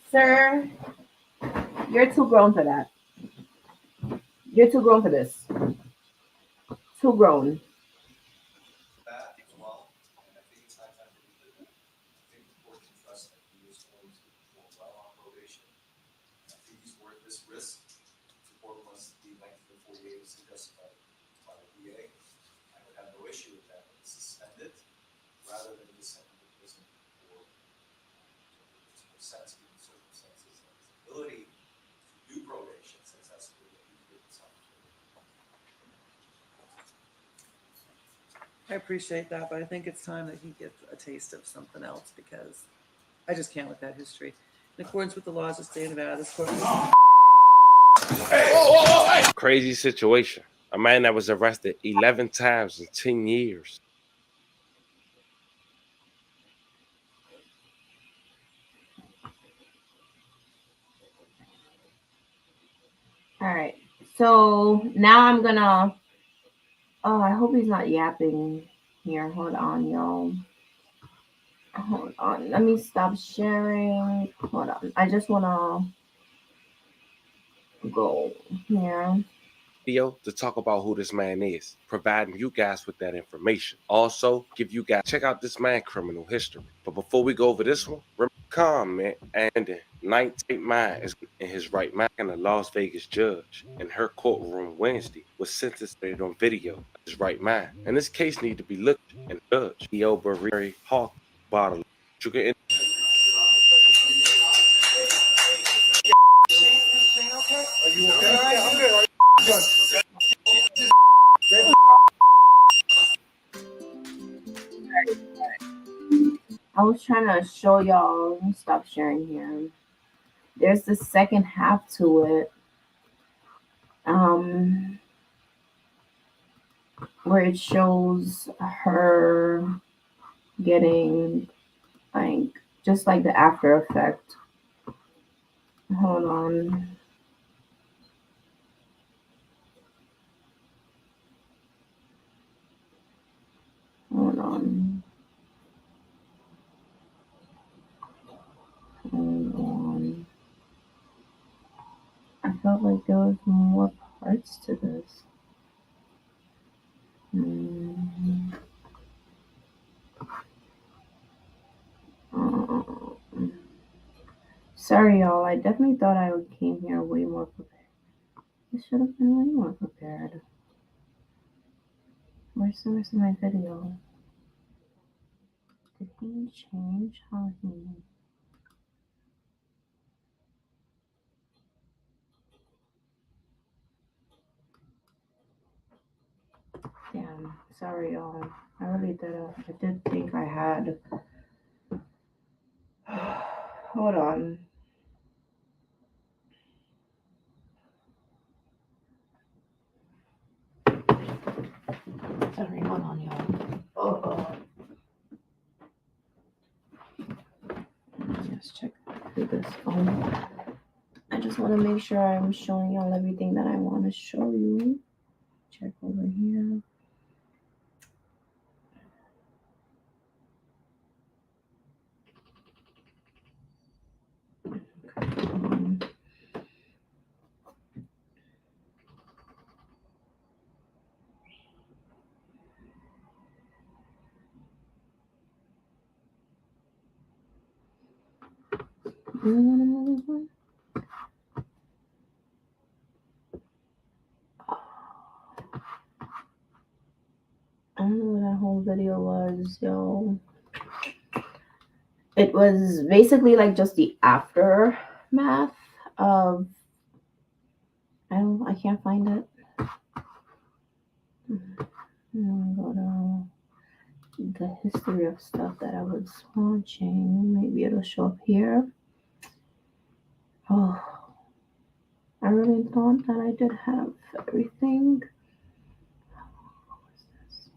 Sir, you're too grown for that. You're too grown for this. Too grown. That as well, and I think it's high time that he did that. I think the court can trust that he is going to perform well on probation. I think he's worth this risk. The court wants to be NBA, I would have no issue with that, but suspend it rather than just send them to prison for circumstances and his ability to do probation successfully that he did something. I appreciate that, but I think it's time that he gets a taste of something else because I just can't with that history. In accordance with the laws of the state of Nevada, this court. Crazy situation. A man that was arrested 11 times in 10 years. All right. So now I'm gonna. Oh, I hope he's not yapping here. Hold on, y'all. Hold on. Let me stop sharing. Hold on. I just wanna go here. Video to talk about who this man is, providing you guys with that information. Also, give you guys check out this man's criminal history. But before we go over this one, remember comment and 19 man is in his right mind, and a Las Vegas judge in her courtroom Wednesday was sentenced on video of his right mind. And this case need to be looked and judged. E.O. Barry Hawk bottle. You can Are you okay? Yeah, I'm good. I was trying to show y'all. Let me stop sharing here. There's the second half to it. Where it shows her getting like just like the after effect. Hold on. Hold on. Hold on. I felt like there was more parts to this. Sorry, y'all. I definitely thought I came here way more prepared. I should have been way more prepared. Where's the rest of my video? Did he change how he... Damn. Sorry, y'all. I really did. I did think I had... Hold on. Sorry, hold on, y'all. Oh. Let's check through this phone. I just want to make sure I'm showing y'all everything that I want to show you. Check over here. Do you want another one? I don't know what that whole video was, yo. It was basically like just the aftermath of... I can't find it. Go to the history of stuff that I was watching. Maybe it'll show up here. Oh, I really thought that I did have everything. What was this?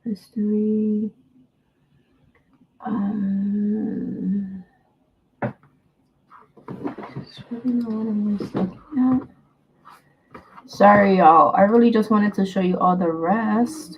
History. This is really not what I was looking at. Sorry, y'all. I really just wanted to show you all the rest.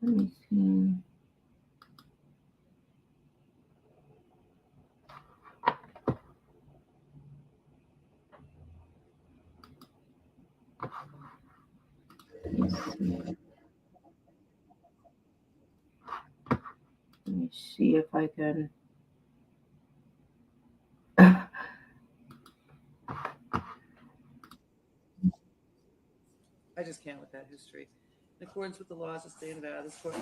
Let me see. Let me see if I can. I just can't with that history. In accordance with the laws of the state of Nevada, this court.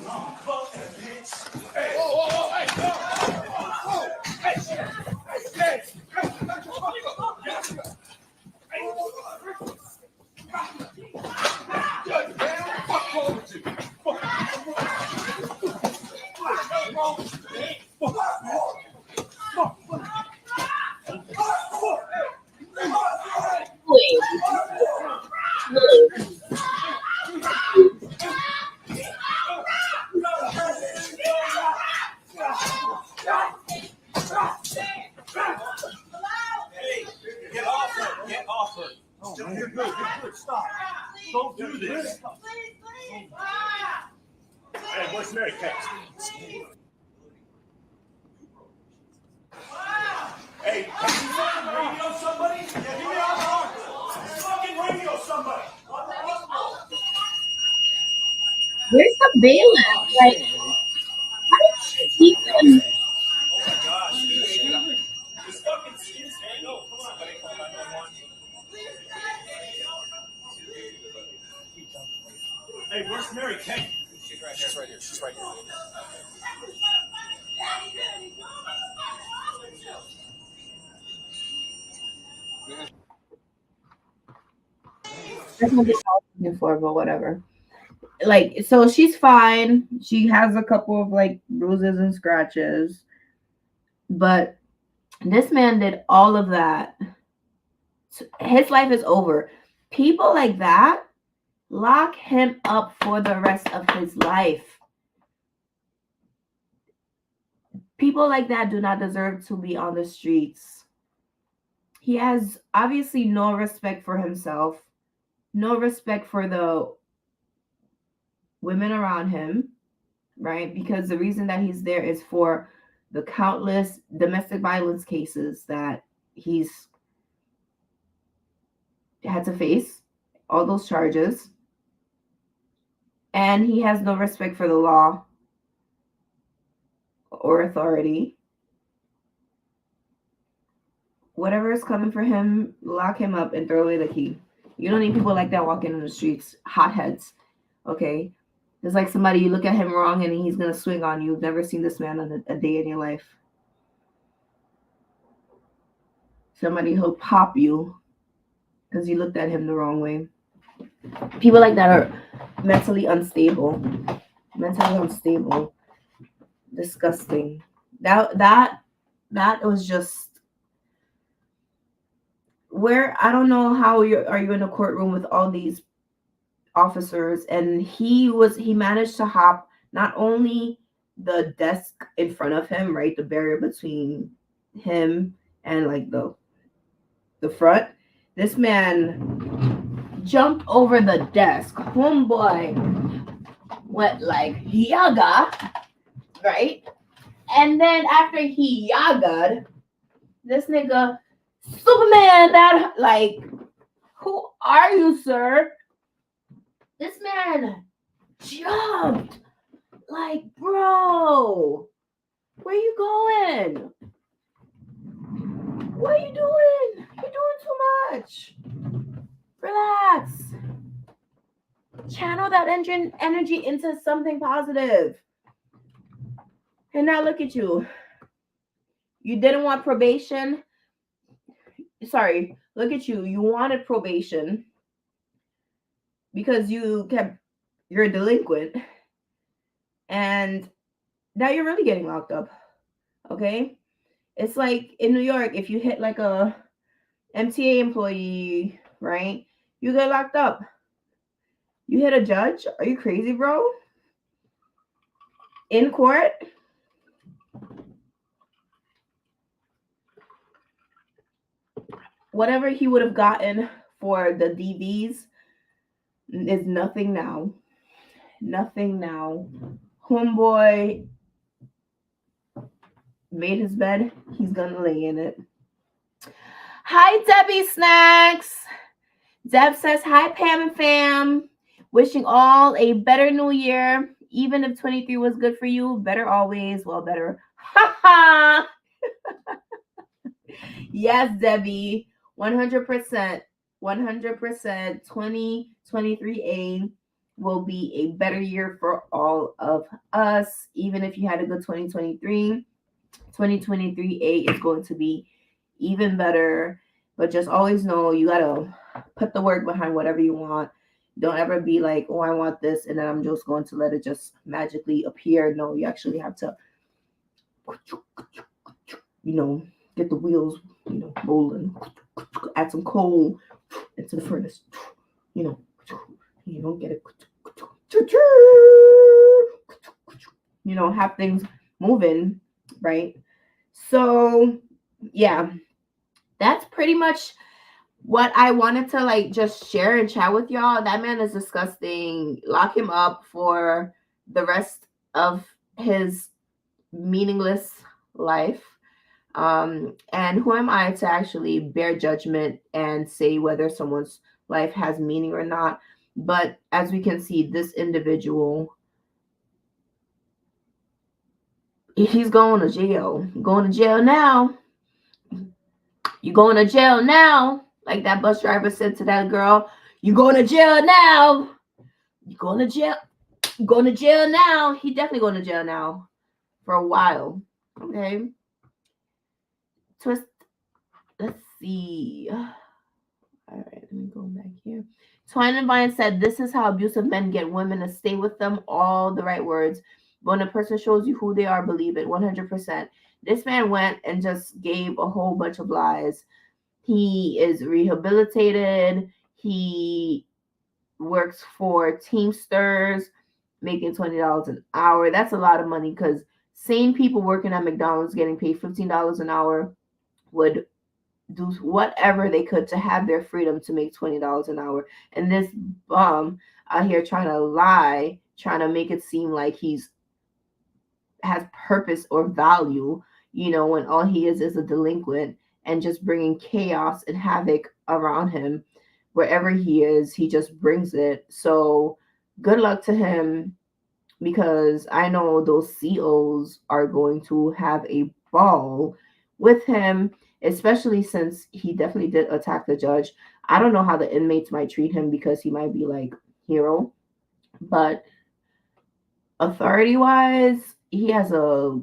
Get off her! Get off her! Oh, you're good. You're good. Stop. Don't do this. Hey, where's Mary Kate? Hey, can you fucking radio somebody? Yeah, give me all the hard. Fucking radio somebody. Where's the bailiff? Like, how did she keep him? Oh my gosh, dude. This fucking skin's dead. No, come on, buddy. Call 911. Hey, where's Mary Kate? She's right here. She's right here. She's right here. That's what I was looking for, but whatever. Like, so she's fine. She has a couple of like bruises and scratches, but this man did all of that. His life is over. People like that, lock him up for the rest of his life. People like that do not deserve to be on the streets. He has obviously no respect for himself, no respect for the women around him, right? Because the reason that he's there is for the countless domestic violence cases that he's had to face, all those charges. And he has no respect for the law or authority. Whatever is coming for him, lock him up and throw away the key. You don't need people like that walking in the streets, hotheads. Okay? It's like somebody, you look at him wrong and he's going to swing on you. You've never seen this man on a day in your life. Somebody who'll pop you because you looked at him the wrong way. People like that are mentally unstable. Disgusting. That was just where I don't know how are you in a courtroom with all these officers, and he managed to hop not only the desk in front of him, right, the barrier between him and like the front. This man jumped over the desk. Homeboy went like yaga, right? And then after he yagaed, this nigga Superman, that like, who are you, sir? This man jumped. Like, bro, where you going? What are you doing? You're doing too much. Relax. Channel that energy into something positive. And now look at you. You didn't want probation. Sorry, look at you. You wanted probation because you're a delinquent. And now you're really getting locked up. Okay? It's like in New York, if you hit like a MTA employee, right? You get locked up. You hit a judge? Are you crazy, bro? In court? Whatever he would have gotten for the DVs is nothing now. nothing now. Homeboy made his bed. He's gonna lay in it. Hi, Debbie Snacks. Deb says, hi, Pam and fam. Wishing all a better new year. Even if 23 was good for you, better always. Well, better. Ha ha. Yes, Debbie. 100%. 100%. 2023A will be a better year for all of us. Even if you had a good 2023, 2023A is going to be even better. But just always know you got to put the work behind whatever you want. Don't ever be like, oh, I want this, and then I'm just going to let it just magically appear. No, you actually have to, get the wheels, rolling. Add some coal into the furnace. You don't get it. Have things moving, right? So, yeah, that's pretty much what I wanted to just share and chat with y'all. That man is disgusting. Lock him up for the rest of his meaningless life. And who am I to actually bear judgment and say whether someone's life has meaning or not? But as we can see, this individual, he's going to jail. Going to jail now. You going to jail now. Like that bus driver said to that girl, you going to jail now. You going to jail. You going to jail now. He definitely going to jail now for a while. Okay. Twist. Let's see. All right, let me go back here. Twine and Vine said, this is how abusive men get women to stay with them. All the right words. But when a person shows you who they are, believe it. 100%. This man went and just gave a whole bunch of lies. He is rehabilitated. He works for Teamsters, making $20 an hour. That's a lot of money because sane people working at McDonald's getting paid $15 an hour would do whatever they could to have their freedom to make $20 an hour. And this bum out here trying to lie, trying to make it seem like has purpose or value, when all he is a delinquent and just bringing chaos and havoc around him. Wherever he is, he just brings it. So good luck to him, because I know those COs are going to have a ball with him, especially since he definitely did attack the judge. I don't know how the inmates might treat him because he might be like hero, but authority-wise, he has a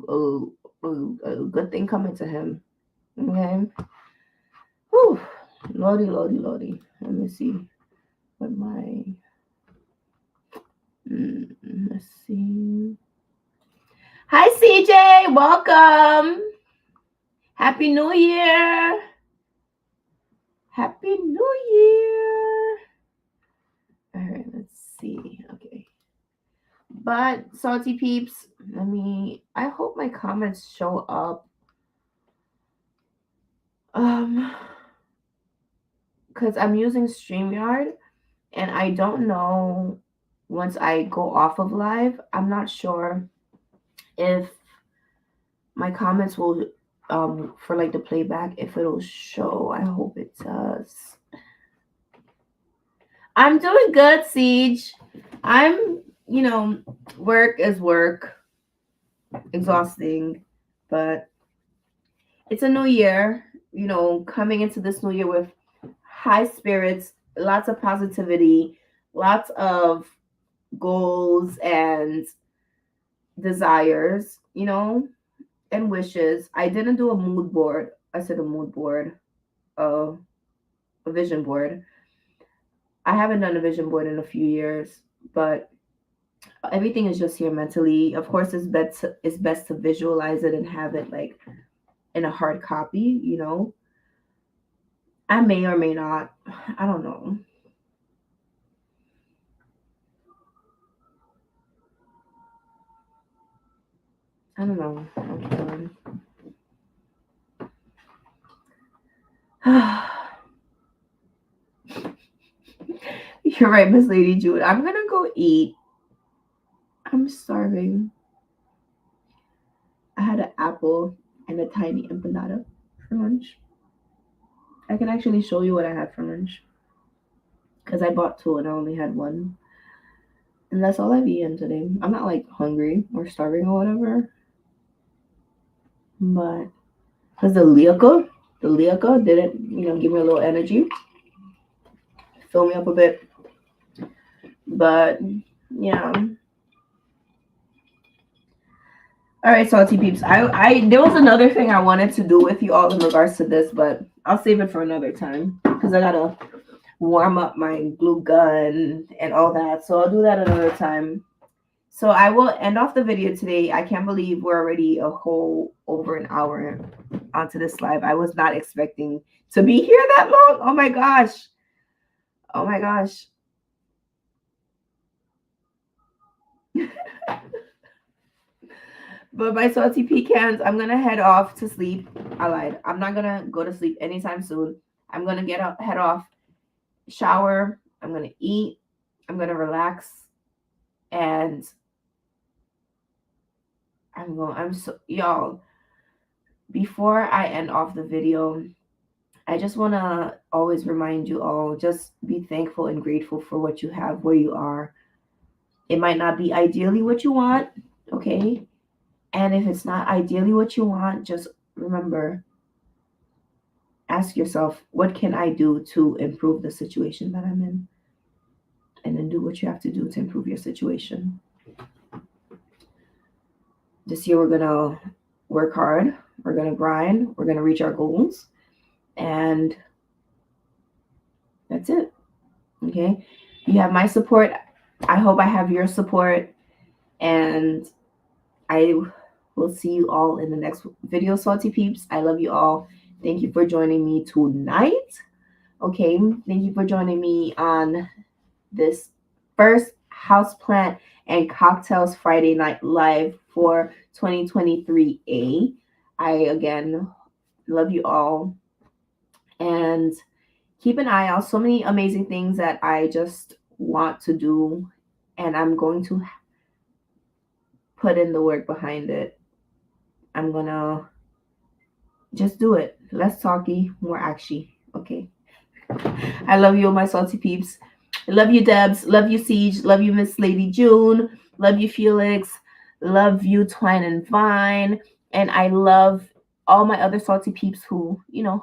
good thing coming to him. Okay. Whew. Lordy, lordy, lordy. Let me see what my... let's see. Hi, CJ. Welcome. Happy New Year. Happy New Year. All right, let's see. Okay. But salty peeps, I hope my comments show up. Because I'm using StreamYard and I don't know, once I go off of live, I'm not sure if my comments will for the playback, if it'll show. I hope it does. I'm doing good, Siege. I'm, work is work, exhausting, but it's a new year, coming into this new year with high spirits, lots of positivity, lots of goals and desires, and wishes. I didn't do a mood board. I said a mood board, a vision board. I haven't done a vision board in a few years, but everything is just here mentally. Of course, it's best to visualize it and have it in a hard copy, I may or may not. I don't know. I don't know. You're right, Miss Lady Jude. I'm gonna go eat. I'm starving. I had an apple and a tiny empanada for lunch. I can actually show you what I had for lunch because I bought two and I only had one. And that's all I've eaten today. I'm not like hungry or starving or whatever. But because the liaca didn't, give me a little energy, fill me up a bit. But yeah. All right, salty peeps. I there was another thing I wanted to do with you all in regards to this, but I'll save it for another time because I gotta warm up my glue gun and all that. So I'll do that another time. So I will end off the video today. I can't believe we're already a whole over an hour onto this live. I was not expecting to be here that long. Oh my gosh. Oh my gosh. But my salty pecans, I'm gonna head off to sleep. I lied. I'm not gonna go to sleep anytime soon. I'm gonna head off, shower. I'm gonna eat. I'm gonna relax, and I'm so y'all. Before I end off the video, I just wanna always remind you all, just be thankful and grateful for what you have, where you are. It might not be ideally what you want, okay? And if it's not ideally what you want, just remember, ask yourself, what can I do to improve the situation that I'm in? And then do what you have to do to improve your situation. This year, we're going to work hard. We're going to grind. We're going to reach our goals. And that's it. Okay? You have my support. I hope I have your support. And I will see you all in the next video, salty peeps. I love you all. Thank you for joining me tonight. Okay, thank you for joining me on this first Houseplant and Cocktails Friday Night Live for 2023A. I, again, love you all. And keep an eye out. So many amazing things that I just want to do. And I'm going to put in the work behind it. I'm going to just do it. Less talky, more acty. Okay. I love you, my salty peeps. Love you, Debs. Love you, Siege. Love you, Miss Lady June. Love you, Felix. Love you, Twine and Vine. And I love all my other salty peeps who,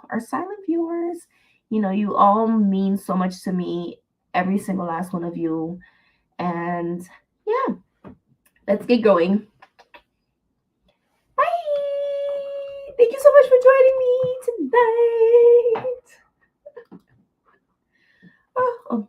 are silent viewers. You all mean so much to me. Every single last one of you. And yeah, let's get going. Bye. Thank you so much for joining me tonight. Oh.